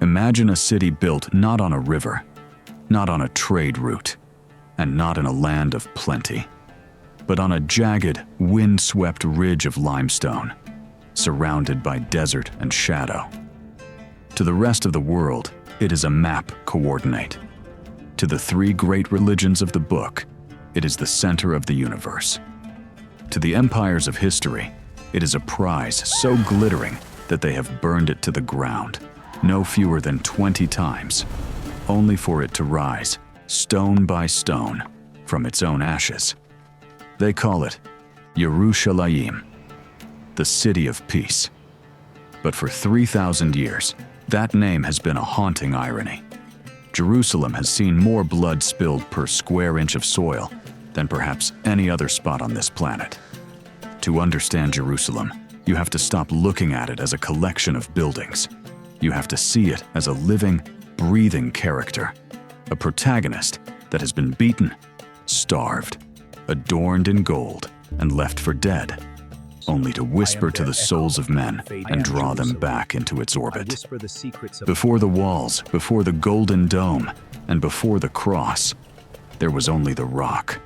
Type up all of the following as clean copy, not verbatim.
Imagine a city built not on a river, not on a trade route, and not in a land of plenty, but on a jagged, wind-swept ridge of limestone, surrounded by desert and shadow. To the rest of the world, it is a map coordinate. To the three great religions of the book, it is the center of the universe. To the empires of history, it is a prize so glittering that they have burned it to the ground, no fewer than 20 times, only for it to rise, stone by stone, from its own ashes. They call it Yerushalayim, the city of peace. But for 3,000 years, that name has been a haunting irony. Jerusalem has seen more blood spilled per square inch of soil than perhaps any other spot on this planet. To understand Jerusalem, you have to stop looking at it as a collection of buildings. You have to see it as a living, breathing character, a protagonist that has been beaten, starved, adorned in gold, and left for dead, only to whisper to the souls of men and draw them back into its orbit. Before the walls, before the golden dome, and before the cross, there was only the rock.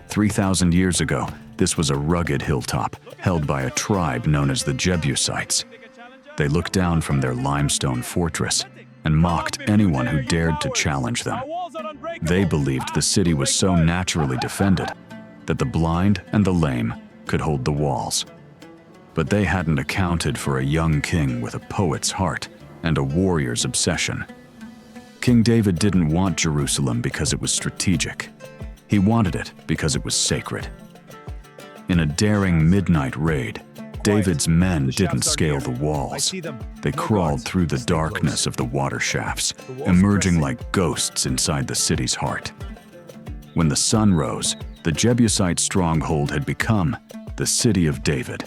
3,000 years ago, this was a rugged hilltop held by a tribe known as the Jebusites. They looked down from their limestone fortress and mocked anyone who dared to challenge them. They believed the city was so naturally defended that the blind and the lame could hold the walls. But they hadn't accounted for a young king with a poet's heart and a warrior's obsession. King David didn't want Jerusalem because it was strategic. He wanted it because it was sacred. In a daring midnight raid, David's men didn't scale the walls. They crawled through the darkness of the water shafts, emerging like ghosts inside the city's heart. When the sun rose, the Jebusite stronghold had become the City of David.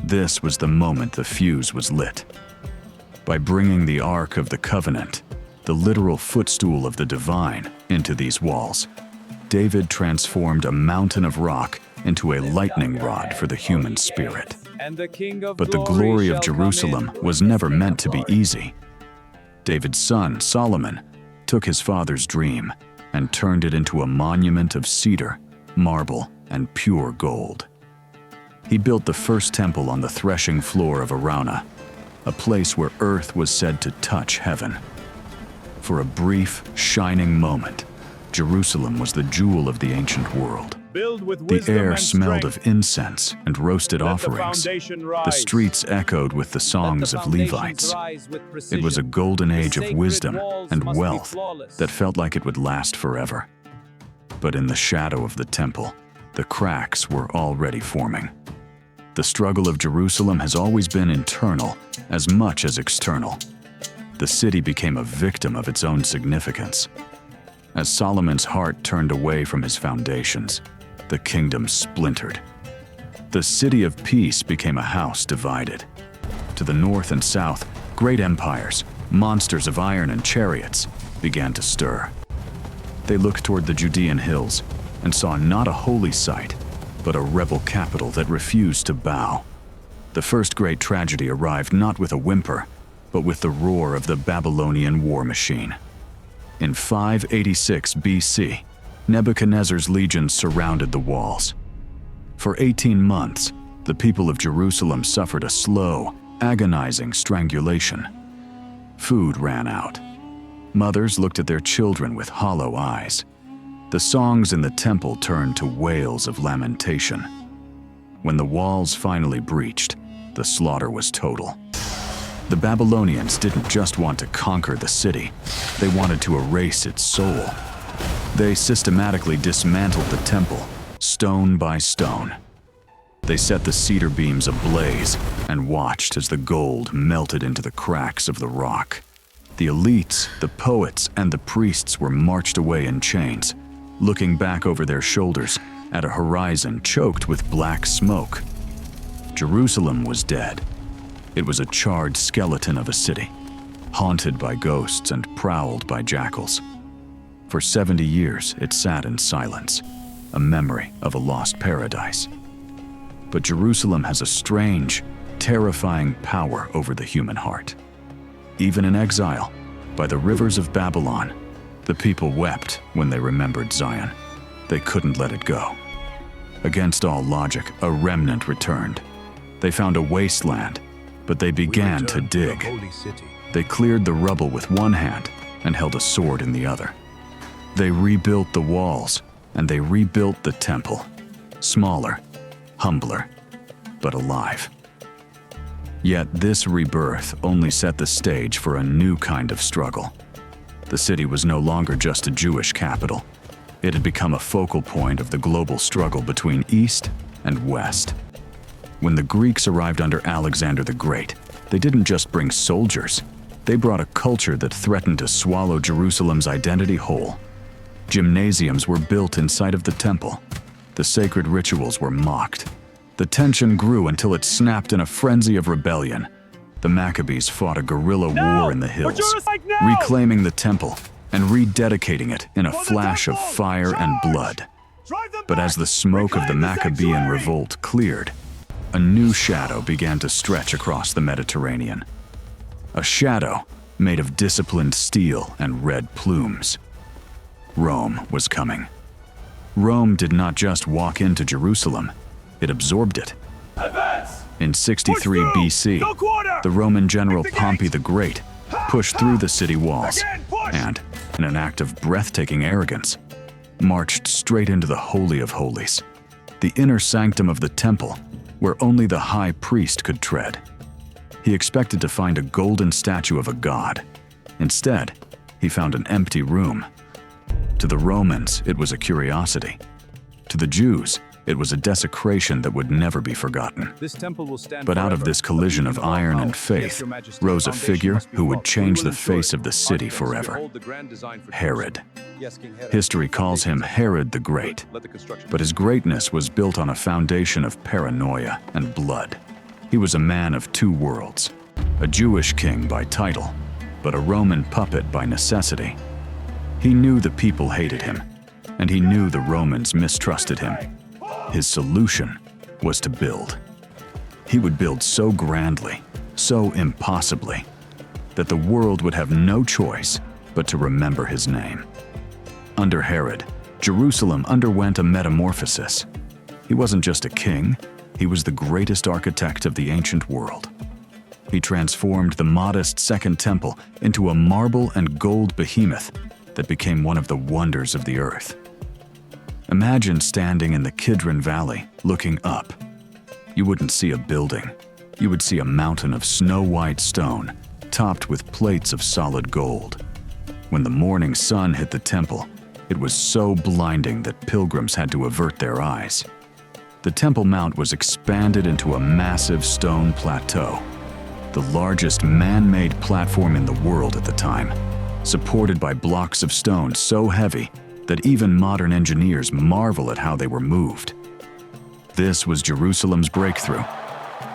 This was the moment the fuse was lit. By bringing the Ark of the Covenant, the literal footstool of the divine, into these walls, David transformed a mountain of rock into a lightning rod for the human spirit. But the glory of Jerusalem was never meant to be easy. David's son, Solomon, took his father's dream and turned it into a monument of cedar, marble, and pure gold. He built the first temple on the threshing floor of Araunah, a place where earth was said to touch heaven. For a brief, shining moment, Jerusalem was the jewel of the ancient world. The air smelled of incense and roasted offerings. The streets echoed with the songs of Levites. It was a golden age of wisdom and wealth that felt like it would last forever. But in the shadow of the temple, the cracks were already forming. The struggle of Jerusalem has always been internal as much as external. The city became a victim of its own significance. As Solomon's heart turned away from his foundations, the kingdom splintered. The city of peace became a house divided. To the north and south, great empires, monsters of iron and chariots, began to stir. They looked toward the Judean hills and saw not a holy site, but a rebel capital that refused to bow. The first great tragedy arrived not with a whimper, but with the roar of the Babylonian war machine. In 586 BC, Nebuchadnezzar's legions surrounded the walls. For 18 months, the people of Jerusalem suffered a slow, agonizing strangulation. Food ran out. Mothers looked at their children with hollow eyes. The songs in the temple turned to wails of lamentation. When the walls finally breached, the slaughter was total. The Babylonians didn't just want to conquer the city, they wanted to erase its soul. They systematically dismantled the temple, stone by stone. They set the cedar beams ablaze and watched as the gold melted into the cracks of the rock. The elites, the poets, and the priests were marched away in chains, looking back over their shoulders at a horizon choked with black smoke. Jerusalem was dead. It was a charred skeleton of a city, haunted by ghosts and prowled by jackals. For 70 years, it sat in silence, a memory of a lost paradise. But Jerusalem has a strange, terrifying power over the human heart. even in exile, by the rivers of Babylon, the people wept when they remembered Zion. They couldn't let it go. Against all logic, a remnant returned. They found a wasteland, but they began to dig. They cleared the rubble with one hand and held a sword in the other. They rebuilt the walls, and they rebuilt the temple. Smaller, humbler, but alive. Yet this rebirth only set the stage for a new kind of struggle. The city was no longer just a Jewish capital. It had become a focal point of the global struggle between East and West. When the Greeks arrived under Alexander the Great, they didn't just bring soldiers. They brought a culture that threatened to swallow Jerusalem's identity whole. Gymnasiums were built inside of the temple. The sacred rituals were mocked. The tension grew until it snapped in a frenzy of rebellion. The Maccabees fought a guerrilla war in the hills, reclaiming the temple and rededicating it in a flash of fire and blood. But as the smoke of the Maccabean revolt cleared, a new shadow began to stretch across the Mediterranean. A shadow made of disciplined steel and red plumes. Rome was coming. Rome did not just walk into Jerusalem, it absorbed it. In 63 BC, the Roman general Pompey the Great pushed through the city walls and, in an act of breathtaking arrogance, marched straight into the Holy of Holies, the inner sanctum of the temple where only the high priest could tread. He expected to find a golden statue of a god. Instead, he found an empty room. To the Romans, it was a curiosity. To the Jews, it was a desecration that would never be forgotten. But out of this collision of iron and faith rose a figure who would change the face of the city forever: Herod. History calls him Herod the Great, but his greatness was built on a foundation of paranoia and blood. He was a man of two worlds, a Jewish king by title, but a Roman puppet by necessity. He knew the people hated him, and he knew the Romans mistrusted him. His solution was to build. He would build so grandly, so impossibly, that the world would have no choice but to remember his name. Under Herod, Jerusalem underwent a metamorphosis. He wasn't just a king, he was the greatest architect of the ancient world. He transformed the modest Second Temple into a marble and gold behemoth that became one of the wonders of the earth. Imagine standing in the Kidron Valley, looking up. You wouldn't see a building. You would see a mountain of snow-white stone, topped with plates of solid gold. When the morning sun hit the temple, it was so blinding that pilgrims had to avert their eyes. The Temple Mount was expanded into a massive stone plateau, the largest man-made platform in the world at the time, supported by blocks of stone so heavy that even modern engineers marvel at how they were moved. This was Jerusalem's breakthrough.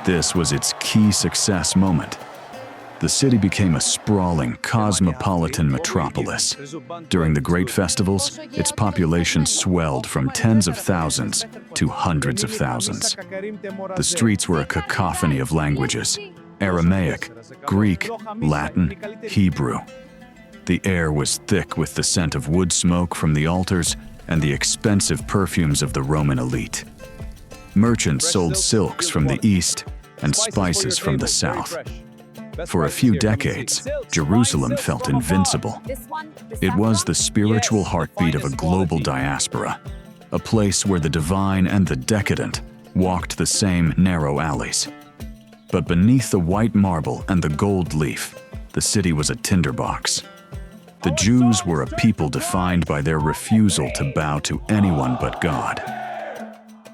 This was its key success moment. The city became a sprawling, cosmopolitan metropolis. During the great festivals, its population swelled from tens of thousands to hundreds of thousands. The streets were a cacophony of languages: Aramaic, Greek, Latin, Hebrew. The air was thick with the scent of wood smoke from the altars and the expensive perfumes of the Roman elite. Merchants sold silks from the east and spices from the south. For a few decades, Jerusalem felt invincible. It was the spiritual heartbeat of a global diaspora, a place where the divine and the decadent walked the same narrow alleys. But beneath the white marble and the gold leaf, the city was a tinderbox. The Jews were a people defined by their refusal to bow to anyone but God.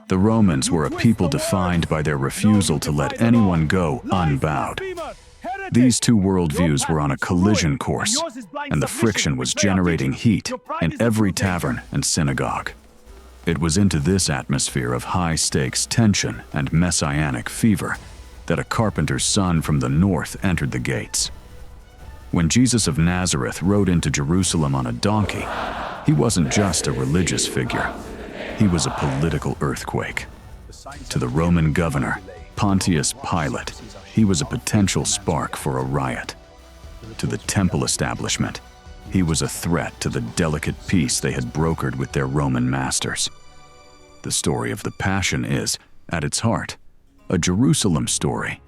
The Romans were a people defined by their refusal to let anyone go unbowed. These two worldviews were on a collision course, and the friction was generating heat in every tavern and synagogue. It was into this atmosphere of high-stakes tension and messianic fever that a carpenter's son from the north entered the gates. When Jesus of Nazareth rode into Jerusalem on a donkey, he wasn't just a religious figure. He was a political earthquake. To the Roman governor, Pontius Pilate, he was a potential spark for a riot. to the temple establishment. He was a threat to the delicate peace they had brokered with their Roman masters. The story of the Passion is, at its heart, a Jerusalem story.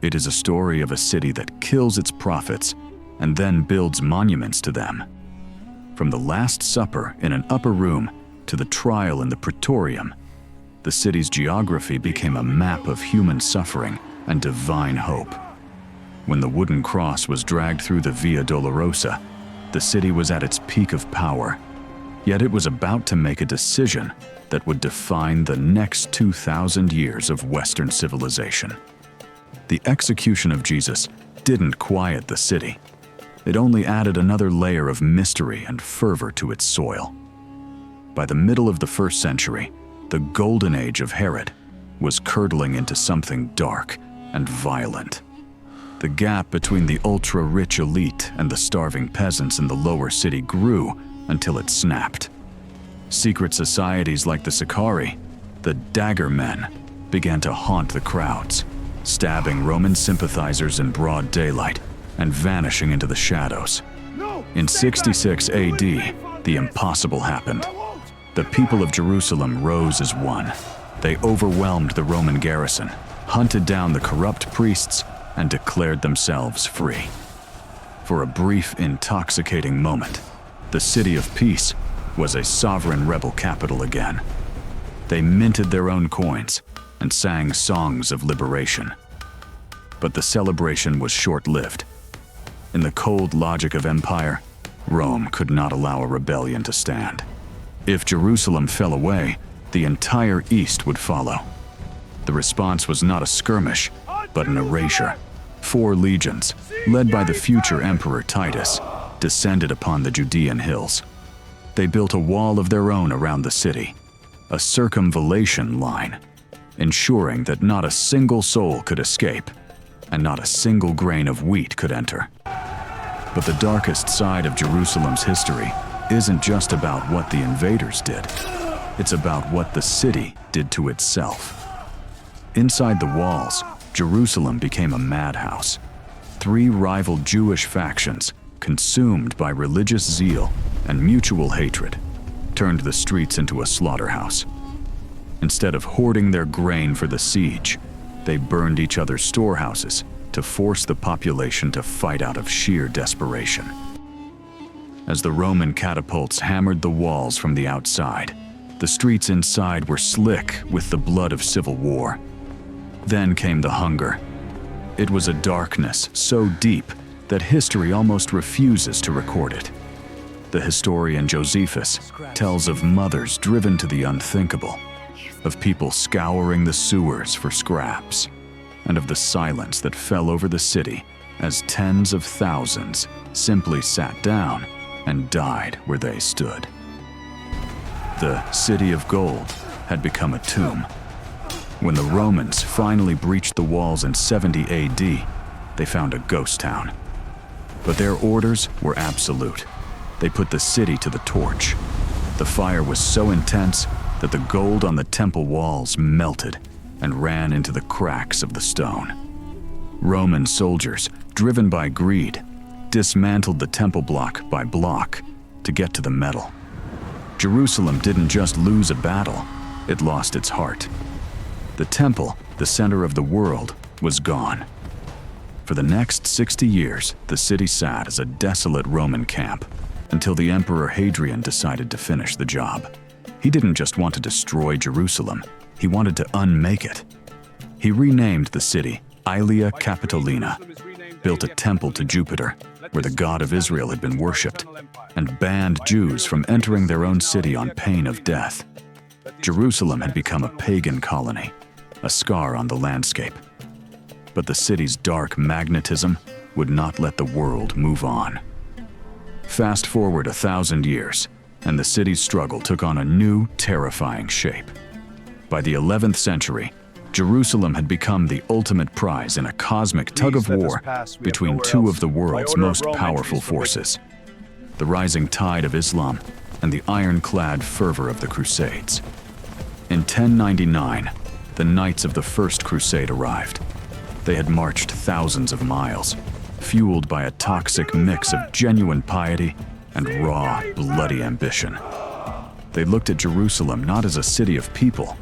It is a story of a city that kills its prophets and then builds monuments to them. From the Last Supper in an upper room to the trial in the Praetorium, the city's geography became a map of human suffering and divine hope. When the wooden cross was dragged through the Via Dolorosa, the city was at its peak of power, yet it was about to make a decision that would define the next 2,000 years of Western civilization. The execution of Jesus didn't quiet the city. It only added another layer of mystery and fervor to its soil. By the middle of the 1st century, the golden age of Herod was curdling into something dark and violent. The gap between the ultra-rich elite and the starving peasants in the lower city grew until it snapped. Secret societies like the Sicarii, the Dagger Men, began to haunt the crowds, stabbing Roman sympathizers in broad daylight and vanishing into the shadows. In 66 AD, the impossible happened. The people of Jerusalem rose as one. They overwhelmed the Roman garrison, hunted down the corrupt priests, and declared themselves free. For a brief, intoxicating moment, the city of peace was a sovereign rebel capital again. They minted their own coins and sang songs of liberation. But the celebration was short-lived. In the cold logic of empire, Rome could not allow a rebellion to stand. If Jerusalem fell away, the entire East would follow. The response was not a skirmish, but an erasure. 4 legions, led by the future Emperor Titus, descended upon the Judean hills. They built a wall of their own around the city, a circumvallation line, ensuring that not a single soul could escape, and not a single grain of wheat could enter. But the darkest side of Jerusalem's history isn't just about what the invaders did. It's about what the city did to itself. Inside the walls, Jerusalem became a madhouse. 3 rival Jewish factions, consumed by religious zeal and mutual hatred, turned the streets into a slaughterhouse. Instead of hoarding their grain for the siege, they burned each other's storehouses to force the population to fight out of sheer desperation. As the Roman catapults hammered the walls from the outside, the streets inside were slick with the blood of civil war. Then came the hunger. It was a darkness so deep that history almost refuses to record it. The historian Josephus tells of mothers driven to the unthinkable, of people scouring the sewers for scraps, and of the silence that fell over the city as tens of thousands simply sat down and died where they stood. The City of Gold had become a tomb. When the Romans finally breached the walls in 70 AD, they found a ghost town. But their orders were absolute. They put the city to the torch. The fire was so intense that the gold on the temple walls melted and ran into the cracks of the stone. Roman soldiers, driven by greed, dismantled the temple block by block to get to the metal. Jerusalem didn't just lose a battle, it lost its heart. The temple, the center of the world, was gone. For the next 60 years, the city sat as a desolate Roman camp until the Emperor Hadrian decided to finish the job. He didn't just want to destroy Jerusalem, he wanted to unmake it. He renamed the city Aelia Capitolina, built a temple to Jupiter, where the god of Israel had been worshipped, and banned Jews from entering their own city on pain of death. Jerusalem had become a pagan colony, a scar on the landscape. But the city's dark magnetism would not let the world move on. Fast forward 1,000 years, and the city's struggle took on a new, terrifying shape. By the 11th century, Jerusalem had become the ultimate prize in a cosmic tug-of-war between 2 of the world's most powerful forces: the rising tide of Islam and the ironclad fervor of the Crusades. In 1099, the Knights of the First Crusade arrived. They had marched thousands of miles, fueled by a toxic mix of genuine piety and raw, bloody ambition. They looked at Jerusalem not as a city of people,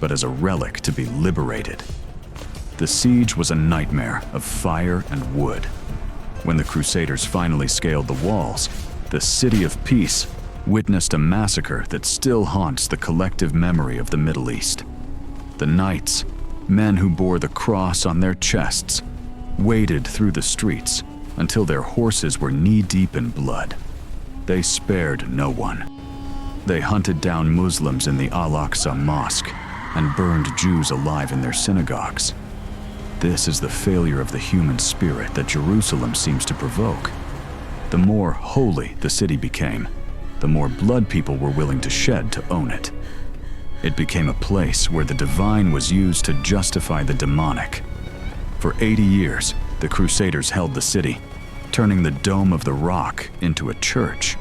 but as a relic to be liberated. The siege was a nightmare of fire and wood. When the Crusaders finally scaled the walls, the City of Peace witnessed a massacre that still haunts the collective memory of the Middle East. The knights, men who bore the cross on their chests, waded through the streets until their horses were knee-deep in blood. They spared no one. They hunted down Muslims in the Al-Aqsa Mosque and burned Jews alive in their synagogues. This is the failure of the human spirit that Jerusalem seems to provoke. The more holy the city became, the more blood people were willing to shed to own it. It became a place where the divine was used to justify the demonic. For 80 years, the Crusaders held the city, turning the Dome of the Rock into a church.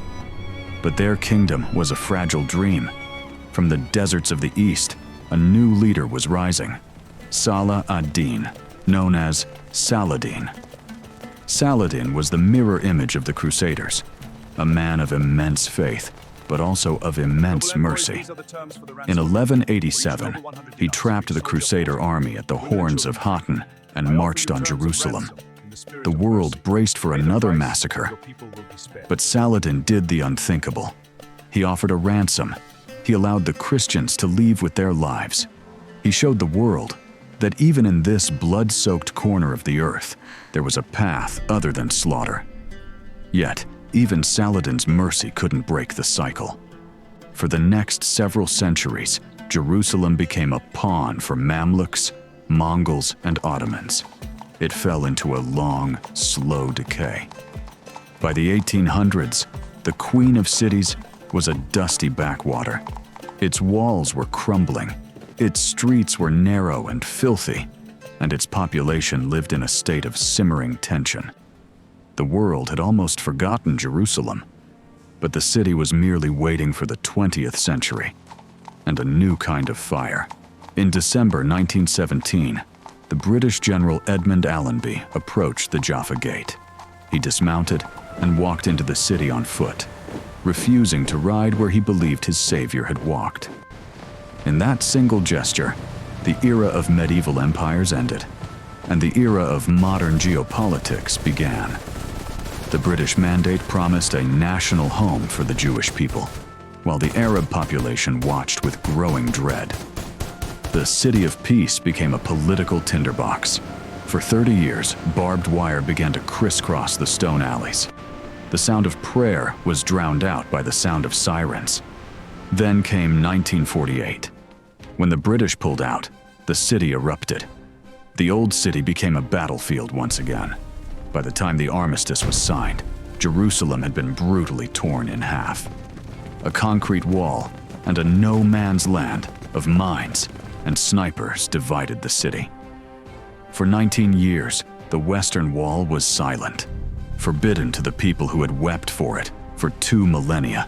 But their kingdom was a fragile dream. From the deserts of the east, a new leader was rising, Salah ad-Din, known as Saladin. Saladin was the mirror image of the Crusaders, a man of immense faith, but also of immense mercy. In 1187, he trapped the Crusader army at the Horns of Hattin and marched on Jerusalem. The world braced for another massacre. But Saladin did the unthinkable. He offered a ransom. He allowed the Christians to leave with their lives. He showed the world that even in this blood-soaked corner of the earth, there was a path other than slaughter. Yet, even Saladin's mercy couldn't break the cycle. For the next several centuries, Jerusalem became a pawn for Mamluks, Mongols, and Ottomans. It fell into a long, slow decay. By the 1800s, the Queen of Cities was a dusty backwater. Its walls were crumbling, its streets were narrow and filthy, and its population lived in a state of simmering tension. The world had almost forgotten Jerusalem, but the city was merely waiting for the 20th century and a new kind of fire. In December 1917, the British General Edmund Allenby approached the Jaffa Gate. He dismounted and walked into the city on foot, refusing to ride where he believed his savior had walked. In that single gesture, the era of medieval empires ended, and the era of modern geopolitics began. The British mandate promised a national home for the Jewish people, while the Arab population watched with growing dread. The City of Peace became a political tinderbox. For 30 years, barbed wire began to crisscross the stone alleys. The sound of prayer was drowned out by the sound of sirens. Then came 1948. When the British pulled out, the city erupted. The old city became a battlefield once again. By the time the armistice was signed, Jerusalem had been brutally torn in half. A concrete wall and a no-man's land of mines and snipers divided the city. For 19 years, the Western Wall was silent, forbidden to the people who had wept for it for 2 millennia.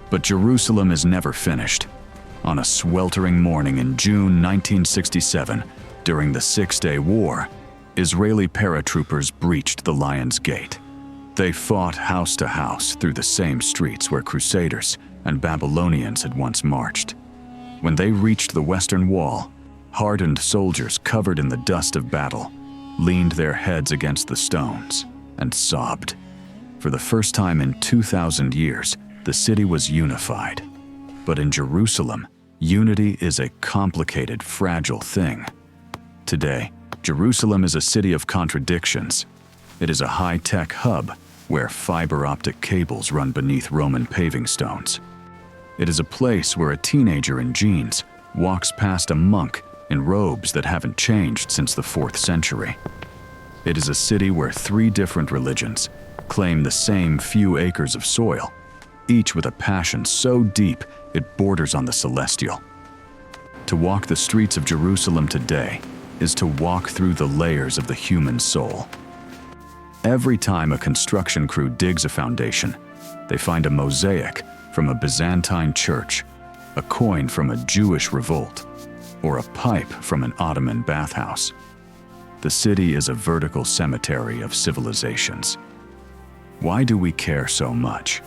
But Jerusalem is never finished. On a sweltering morning in June 1967, during the Six-Day War, Israeli paratroopers breached the Lion's Gate. They fought house to house through the same streets where Crusaders and Babylonians had once marched. When they reached the Western Wall, hardened soldiers covered in the dust of battle leaned their heads against the stones and sobbed. For the first time in 2,000 years, the city was unified. But in Jerusalem, unity is a complicated, fragile thing. Today, Jerusalem is a city of contradictions. It is a high-tech hub where fiber-optic cables run beneath Roman paving stones. It is a place where a teenager in jeans walks past a monk in robes that haven't changed since the 4th century. It is a city where 3 different religions claim the same few acres of soil, each with a passion so deep it borders on the celestial. To walk the streets of Jerusalem today is to walk through the layers of the human soul. Every time a construction crew digs a foundation, they find a mosaic from a Byzantine church, a coin from a Jewish revolt, or a pipe from an Ottoman bathhouse. The city is a vertical cemetery of civilizations. Why do we care so much?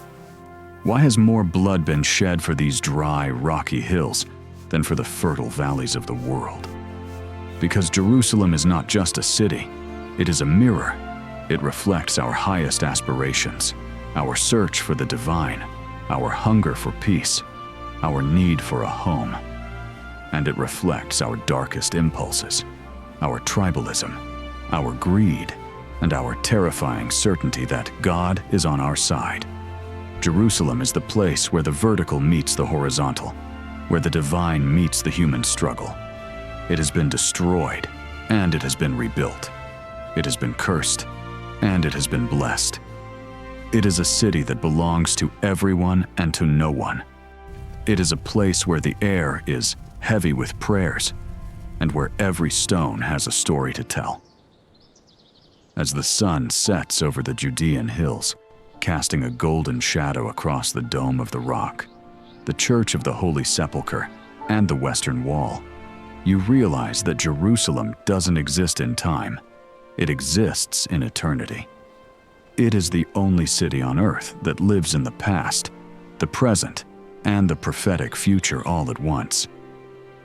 Why has more blood been shed for these dry, rocky hills than for the fertile valleys of the world? Because Jerusalem is not just a city, it is a mirror. It reflects our highest aspirations, our search for the divine, our hunger for peace, our need for a home. And it reflects our darkest impulses, our tribalism, our greed, and our terrifying certainty that God is on our side. Jerusalem is the place where the vertical meets the horizontal, where the divine meets the human struggle. It has been destroyed, and it has been rebuilt. It has been cursed, and it has been blessed. It is a city that belongs to everyone and to no one. It is a place where the air is heavy with prayers, and where every stone has a story to tell. As the sun sets over the Judean hills, casting a golden shadow across the dome of the rock, the Church of the Holy Sepulchre, and the Western Wall, you realize that Jerusalem doesn't exist in time. It exists in eternity. It is the only city on earth that lives in the past, the present, and the prophetic future all at once.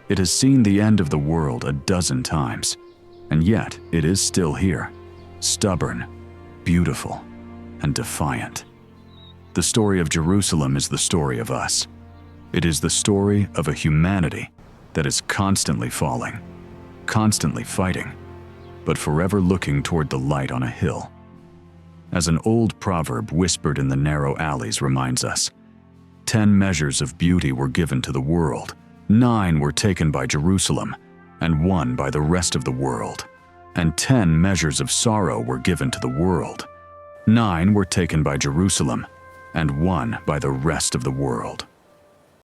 It has seen the end of the world a dozen times, and yet it is still here, stubborn, beautiful, and defiant. The story of Jerusalem is the story of us. It is the story of a humanity that is constantly falling, constantly fighting, but forever looking toward the light on a hill. As an old proverb whispered in the narrow alleys reminds us, 10 measures of beauty were given to the world, 9 were taken by Jerusalem, and 1 by the rest of the world. And 10 measures of sorrow were given to the world, 9 were taken by Jerusalem, and 1 by the rest of the world.